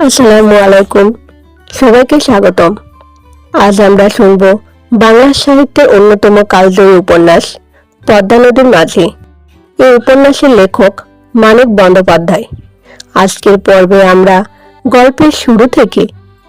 আসসালামু আলাইকুম, সবাইকে স্বাগতম। আজ আমরা শুনব বাংলা সাহিত্যের অন্যতম কালজয়ী উপন্যাস পদ্মা নদীর মাঝি। এই উপন্যাসের লেখক মানিক বন্দ্যোপাধ্যায়। আজকের পর্বে আমরা গল্পের শুরু থেকে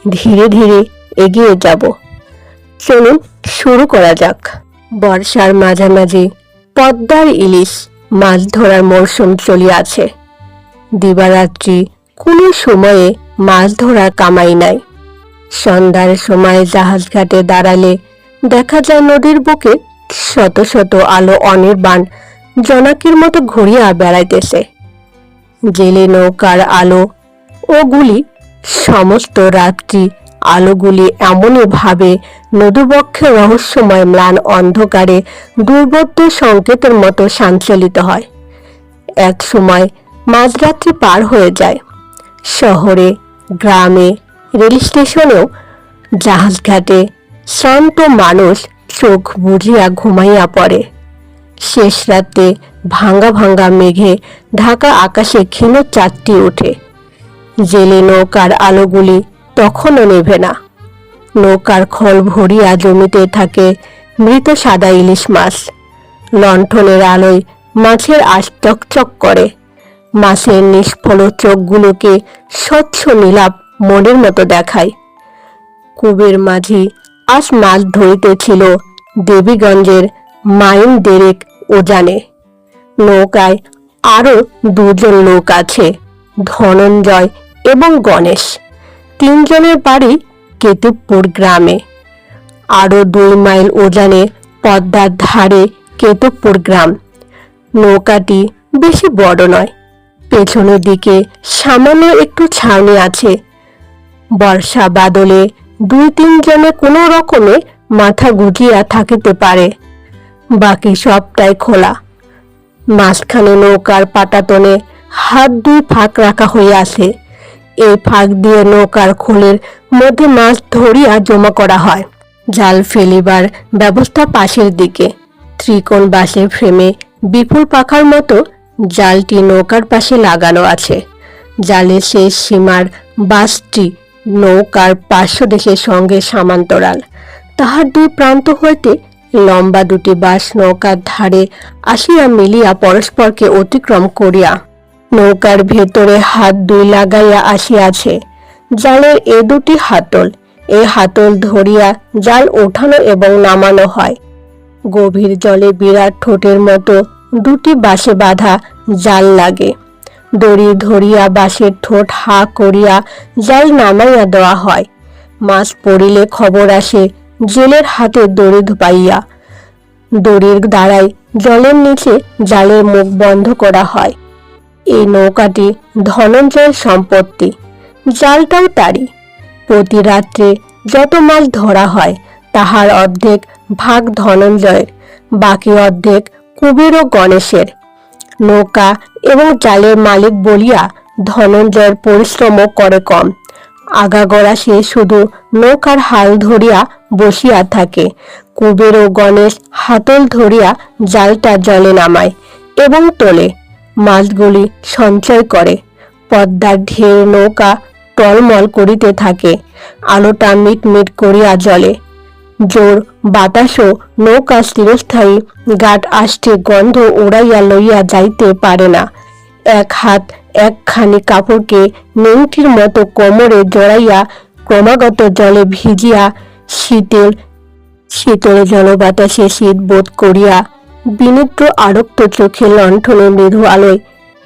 ধীরে ধীরে এগিয়ে যাব। চলুন শুরু করা যাক। বর্ষার মাঝামাঝি পদ্মার ইলিশ মাছ ধরার মরশুম চলিয়াছে। দিবারাত্রি কোনো সময়ে মাছ ধরার কামাই নাই। সন্ধ্যার সময় জাহাজ ঘাটে দাঁড়ালে দেখা যায় নদীর বুকে শত শত আলো অনির্বাণ জোনাকির মতো ঘুরিয়া বেড়াইতেছে। জেলে নৌকার আলো ওগুলি সমস্ত রাত্রি আলোগুলি এমনই ভাবে নদীবক্ষে রহস্যময় ম্লান অন্ধকারে দুর্বোধ্য সংকেতের মতো সঞ্চালিত হয়। এক সময় মাঝরাত্রি পার হয়ে যায়। শহরে, গ্রামে, রেল স্টেশনেও, জাহাজঘাটে শান্ত মানুষ চোখ বুঝিয়া ঘুমাইয়া পড়ে। শেষ রাতে ভাঙ্গা ভাঙ্গা মেঘে ঢাকা আকাশে ক্ষীণ চাঁদটি ওঠে। জেলে নৌকার আলোগুলি তখনও নেভে না। নৌকার খোল ভরিয়া জমিতে থাকে মৃত সাদা ইলিশ মাছ। লণ্ঠনের আলোয় মাছের আশ চকচক করে। মাছের নিষ্ফল চোখগুলোকে স্বচ্ছ নীলাভ মনের মতো দেখায়। কুবের মাঝি আজ মাছ ধরিতেছিল দেবীগঞ্জের মাইন দেরেক উজানে। নৌকায় আরো দুজন লোক আছে, ধনঞ্জয় এবং গণেশ। তিনজনের বাড়ি কেতুবপুর গ্রামে। আরো 2 মাইল উজানে পদ্মার ধারে কেতুবপুর গ্রাম। নৌকাটি বেশি বড় নয়, পেছনের দিকে সামান্য একটু ছাউনি আছে। বর্ষা বাদলে 2-3 জনে কোনো রকমে মাথা গুজিয়া থাকিতে পারে, বাকি সবটাই খোলা। মাঝখানে নৌকার পাটাতনে হাত 2 ফাঁক রাখা হইয়াছে। এই ফাঁক দিয়ে নৌকার খোলের মধ্যে মাছ ধরিয়া জমা করা হয়। জাল ফেলিবার ব্যবস্থা পাশের দিকে। ত্রিকোণ বাঁশের ফ্রেমে বিপুল পাখার মতো জালটি নৌকার পাশে লাগানো আছে। জালের শেষ সীমার বাঁশটি নৌকার পার্শ্বদেশের সঙ্গে সমান্তরাল। তাহার 2 প্রান্ত হইতে লম্বা 2টি বাঁশ নৌকার ধারে আসিয়া মিলিয়া পরস্পরকে অতিক্রম করিয়া নৌকার ভেতরে হাত 2 লাগাইয়া আসিয়াছে। জালের এ 2টি হাতল। এই হাতল ধরিয়া জাল ওঠানো এবং নামানো হয়। গভীর জলে বিরাট ঠোঁটের মতো 2টি বাঁশে বাঁধা জাল লাগে। দড়ি ধরিয়া বাঁশের ঠোঁট হা করিয়া জাল নামাইয়া দেওয়া হয়। মাছ পড়িলে খবর আসে জেলের হাতে দড়ি পাইয়া। দড়ির দ্বারাই জলের নিচে জালের মুখ বন্ধ করা হয়। এই নৌকাটি ধনঞ্জয়ের সম্পত্তি, জালটাও তারই। প্রতি রাত্রে যত মাছ ধরা হয় তাহার অর্ধেক ভাগ ধনঞ্জয়ের, বাকি অর্ধেক কুবের ও গণেশের। নৌকা এবং জালের মালিক বলিয়া ধনঞ্জয়ের পরিশ্রমও করে কম। আগাগোড়া সে শুধু নৌকার হাল ধরিয়া বসিয়া থাকে। কুবের ও গণেশ হাতল ধরিয়া জালটা জলে নামায় এবং তোলে। মাছগুলি সঞ্চয় করে। পদ্মার ঢেউ নৌকা টলমল করিতে থাকে। আলোটা মিটমিট করিয়া জ্বলে। জোর বাতাসও নৌকা স্থিরস্থায়ী গাঢ় আষ্টে গন্ধ উড়াইয়া লইয়া যাইতে পারে না। এক হাত একখানি কাপড়কে নেংটির মতো কোমরে জড়াইয়া ক্রমাগত জলে ভিজিয়া শীতল শীতল জলবাতাসে শীত বোধ করিয়া বিনিদ্র আরক্ত চোখে লণ্ঠনের মৃদু আলোয়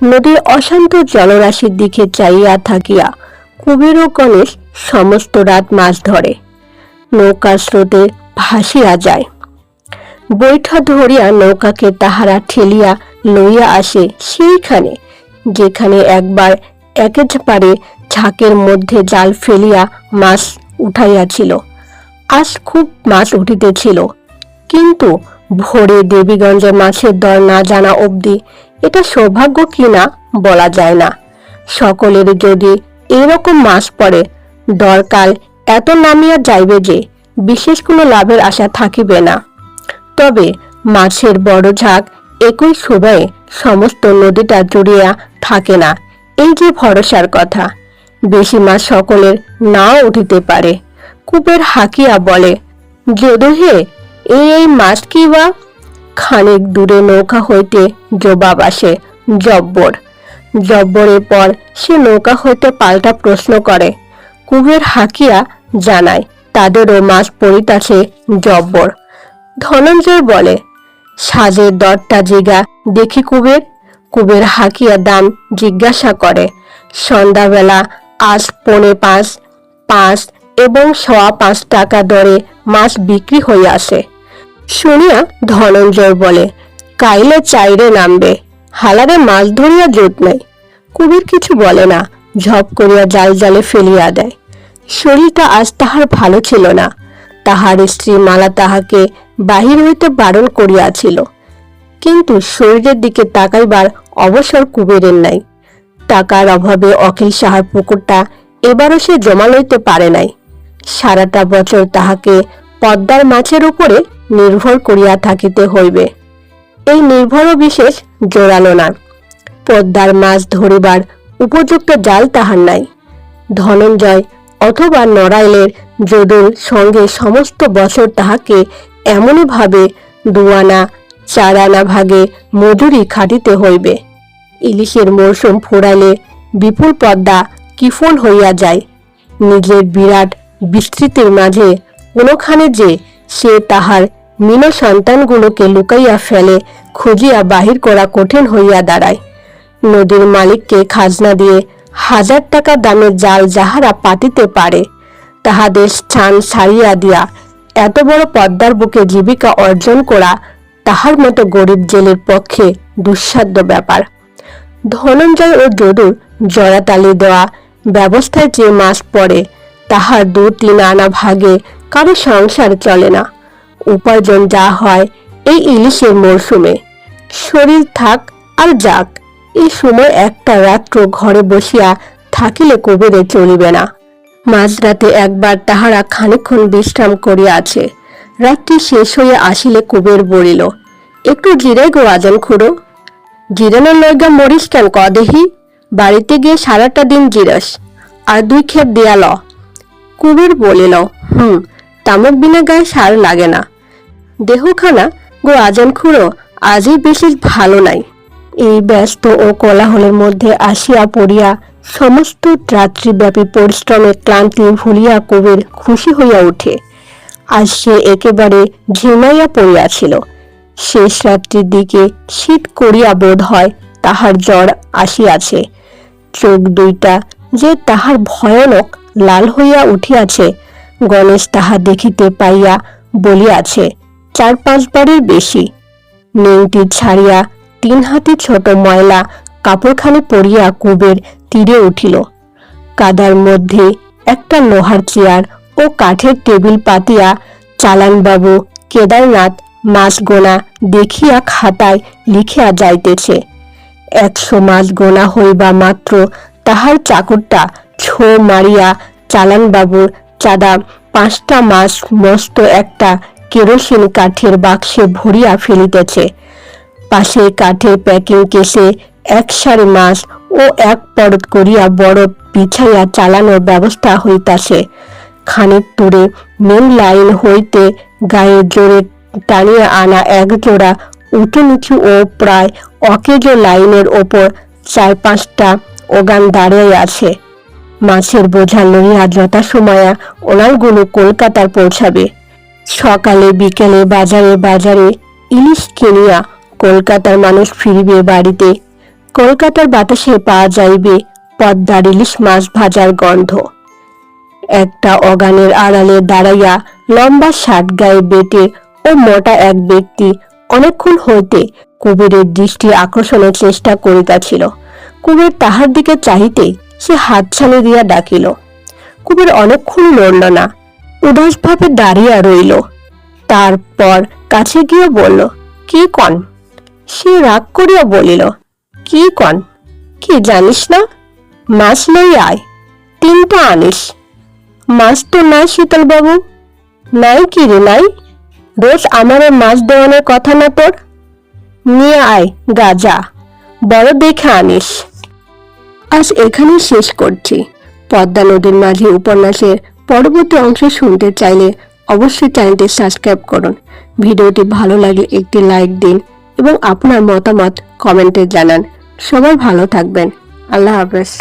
নদীর অশান্ত জলরাশির দিকে চাইয়া থাকিয়া কুবের ও গণেশ সমস্ত রাত মাছ ধরে। নৌকার স্রোতে ভাসিয়া যায়। বৈঠা ধরিয়া নৌকাকে তাহারা ঠেলিয়া লইয়া আসে সেইখানে যেখানে একবার একেবারে ঝাঁকের মধ্যে জাল ফেলিয়া মাছ উঠাইয়াছিল। আজ খুব মাছ উঠিতেছিল, কিন্তু ভোরে দেবীগঞ্জে মাছের দর না জানা অবধি এটা সৌভাগ্য কিনা বলা যায় না। সকলের যদি এরকম মাছ পড়ে দরকাল এত নামিয়া যাইবে যে বিশেষ কোনো লাভের আশা থাকিবে না। তবে মাছের বড় ঝাঁক একই সময়ে সমস্ত নদীটা জুড়িয়া থাকে না, এই যে ভরসার কথা। বেশি মাছ সকলের নাও উঠিতে পারে। কুবের হাকিয়া বলে, যদু হে, এই মাছ কি বা? খানিক দূরে নৌকা হইতে জবাব আসে, জব্বর। জব্বরের পর সে নৌকা হইতে পাল্টা প্রশ্ন করে। কুবের হাকিয়া জানায় তাদেরও মাছ পড়িতাছে জব্বর। ধনঞ্জয় বলে, সাজের দরটা জিগা দেখি কুবের। কুবের হাকিয়া দাম জিজ্ঞাসা করে। সন্ধ্যাবেলা আজ 4.5, 5 এবং 5.25 টাকা দরে মাছ বিক্রি হইয়াছে। শুনিয়া ধনঞ্জয় বলে, কাইলে চাইরে নামবে, হালারে মাছ ধরিয়া জোট নাই। কুবের কিছু বলে না, ঝপ করিয়া জাল জালে ফেলিয়া দেয়। শরীরটা আজ তাহার ভালো ছিল না। তাহার স্ত্রী মালা তাহাকে বাহির হইতে বারণ করিয়াছিল, কিন্তু শরীরের দিকে তাকাইবার অবসর কুবেরের নাই। টাকার অভাবে অখিল সাহার পুকুরটা এবারও সে জমা লইতে পারে নাই। সারাটা বছর তাহাকে পদ্মার মাছের উপরে নির্ভর করিয়া থাকিতে হইবে। এই নির্ভরও বিশেষ জোরালো না। পদ্মার মাছ ধরিবার উপযুক্ত জাল তাহার নাই। ধনঞ্জয় অথবা নড়াইলের যদুর সঙ্গে সমস্ত বছর তাহাকে এমনই ভাবে 2 আনা 4 আনা ভাগে মজুরি খাটিতে হইবে। ইলিশের মৌসুম ফুরাইলে বিপুল পদ্মা কিফল হইয়া যায়। নিজের বিরাট বিস্তৃতির মাঝে কোনোখানে যে সে তাহার মীন সন্তানগুলোকে লুকাইয়া ফেলে, খুঁজিয়া বাহির করা কঠিন হইয়া দাঁড়ায়। নদীর মালিককে খাজনা দিয়ে 1000 টাকা দামের জাল যাহারা পাতিতে পারে, তাহাদের স্থান ছাড়িয়া দিয়া এত বড় পদ্মার বুকে জীবিকা অর্জন করা তাহার মতো গরিব জেলের পক্ষে দুঃসাধ্য ব্যাপার। ধনঞ্জয় ও যদুর জড়াতালি দেওয়া ব্যবস্থায় যে মাছ পড়ে, তাহার 2-3 আনা ভাগে কারো সংসার চলে না। উপার্জন যা হয় এই ইলিশের মরশুমে। শরীর থাক আর যাক, এই সময় একটা রাত্র ঘরে বসিয়া থাকিলে কুবেরে চলিবে না। মাঝরাতে একবার তাহারা খানিকক্ষণ বিশ্রাম করিয়াছে। রাত্রি শেষ হইয়া আসিলে কুবের বলিল, একটু জিরাই গো আজন খুড়ো। জিরানোর লইগা মরিস কেন ক দেহি? বাড়িতে গিয়ে সারাটা দিন জিরাস, আর 2 খেপ দিয়া ল। কুবের বলিল, তামক বিনা গায়ে সার লাগে না। দেহখানা গো আজন খুড়ো আজই বিশেষ ভালো নাই। এই ব্যস্ত ও কোলাহলের মধ্যে আসিয়া পড়িয়া সমস্ত রাত্রিব্যাপী পরিশ্রমের ক্লান্তি ভুলিয়া কুবের খুশি হইয়া উঠে। আজ সে একেবারে ঝিমাইয়া পড়িয়াছিল। শেষ রাত্রির দিকে শীত করিয়া বোধ হয় তাহার জ্বর আসিয়াছে। চোখ দুইটা যে তাহার ভয়ানক লাল হইয়া উঠিয়াছে, গণেশ তাহা দেখিতে পাইয়া বলিয়াছে 4-5 বারের বেশি। নেংটি ছাড়িয়া 3 হাতি ছোট ময়লা কাপড়খানি পরিয়া কুবের তীরে উঠিল। কাদার মধ্যে একটা লোহার চেয়ার ও কাঠের টেবিল পাতিয়া চালানবাবু কেদারনাথ মাছ গোনা দেখিয়া খাতায় লিখিয়া যাইতেছে। 100 মাছ গোনা হইবা মাত্র তাহার চাকরটা ছো মারিয়া চালানবাবুর চাঁদা 5টা মাছ মস্ত একটা কেরোসিন কাঠের বাক্সে ভরিয়া ফেলিতেছে। পাশে কাঠের প্যাকিং কেসে 1 সারি মাছ ও 1 পরত করিয়া বরফ বিছাইয়া চালানোর ব্যবস্থা হইতাছে। খানিক দূরে মেন লাইন হইতে গায়ে জোরে টানিয়া আনা 1 জোড়া উঁচু নিচু ও প্রায় অকেজো লাইনের ওপর 4-5টা ওগান দাঁড়িয়ে আছে। মাছের বোঝা লইয়া যথাসময়া ওনারগুলো কলকাতার পৌঁছাবে। সকালে বিকেলে বাজারে বাজারে ইলিশ কিনিয়া কলকাতার মানুষ ফিরিবে বাড়িতে। কলকাতার বাতাসে পাওয়া যাইবে পদ্মার ইলিশ মাছ ভাজার গন্ধ। একটা অগানের আড়ালে দাঁড়াইয়া লম্বা শার্ট গায়ে বেটে ও মোটা এক ব্যক্তি অনেকক্ষণ হইতে কুবেরের দৃষ্টি আকর্ষণের চেষ্টা করিতেছিল। কুবের তাহার দিকে চাহিতে সে হাতছানি দিয়া ডাকিল। কুবের অনেকক্ষণ নড়ল না, উদাস ভাবে দাঁড়িয়া রইল। তারপর কাছে গিয়ে বলল, কি কন? সে রাগ করিয়া বলিল, কি কন? কি জানিস না? মাছ লই আয়, 3টা আনিস। মাছ তো নাই শীতল বাবু। নাই কি রে নাই? রোজ আমারে মাছ দেওয়ানোর কথা না তোর? নিয়ে আয় গাজা, বড় দেখে আনিস। আজ এখানেই শেষ করছি। পদ্মা নদীর মাঝি উপন্যাসের পরবর্তী অংশ শুনতে চাইলে অবশ্যই চ্যানেলটি সাবস্ক্রাইব করুন। ভিডিওটি ভালো লাগলে একটি লাইক দিন এবং আপনার মতামত কমেন্টে জানান। সবাই ভালো থাকবেন। আল্লাহ হাফেজ।